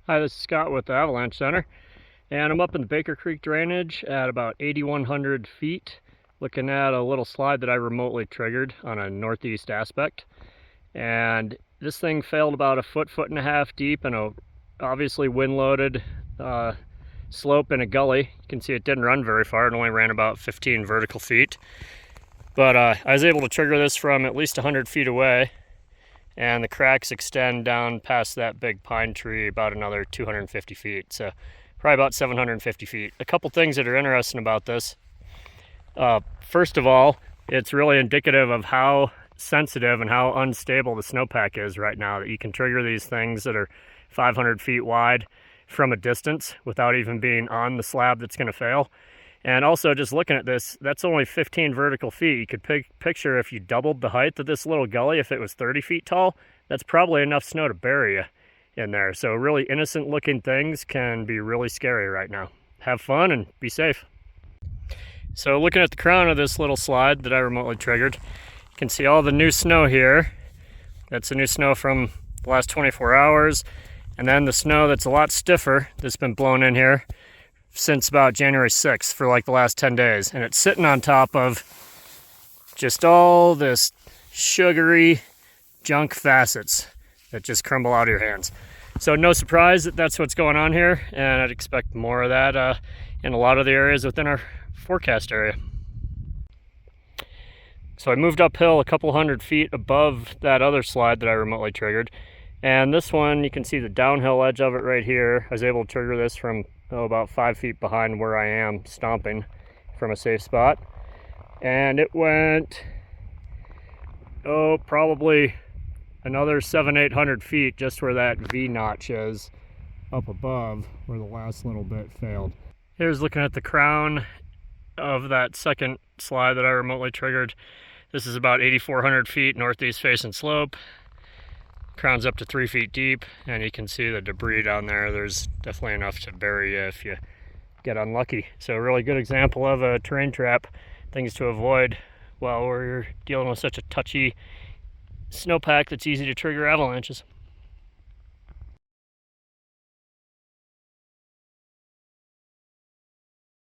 Hi, this is Scott with the Avalanche Center, and I'm up in the Baker Creek drainage at about 8,100 feet, looking at a little slide that I remotely triggered on a northeast aspect. And this thing failed about a foot and a half deep in a obviously wind-loaded slope in a gully. You can see it didn't run very far. It only ran about 15 vertical feet. But I was able to trigger this from at least 100 feet away, and the cracks extend down past that big pine tree about another 250 feet, so probably about 750 feet. A couple things that are interesting about this. First of all, it's really indicative of how sensitive and how unstable the snowpack is right now, that you can trigger these things that are 500 feet wide from a distance without even being on the slab that's going to fail. And also, just looking at this, that's only 15 vertical feet. You could picture if you doubled the height of this little gully, if it was 30 feet tall, that's probably enough snow to bury you in there. So really innocent looking things can be really scary right now. Have fun and be safe. So looking at the crown of this little slide that I remotely triggered, you can see all the new snow here. That's the new snow from the last 24 hours. And then the snow that's a lot stiffer that's been blown in here since about January 6th for like the last 10 days. And it's sitting on top of just all this sugary junk facets that just crumble out of your hands. So no surprise that that's what's going on here, and I'd expect more of that in a lot of the areas within our forecast area. So I moved uphill a couple hundred feet above that other slide that I remotely triggered, and this one, you can see the downhill edge of it right here. I was able to trigger this from about 5 feet behind where I am stomping from a safe spot, and it went probably another 700-800 feet just where that V notch is up above where the last little bit failed. Here's looking at the crown of that second slide that I remotely triggered. This is about 8,400 feet northeast facing slope. Crown's up to 3 feet deep, and you can see the debris down there. There's definitely enough to bury you if you get unlucky. So a really good example of a terrain trap, things to avoid while we're dealing with such a touchy snowpack that's easy to trigger avalanches.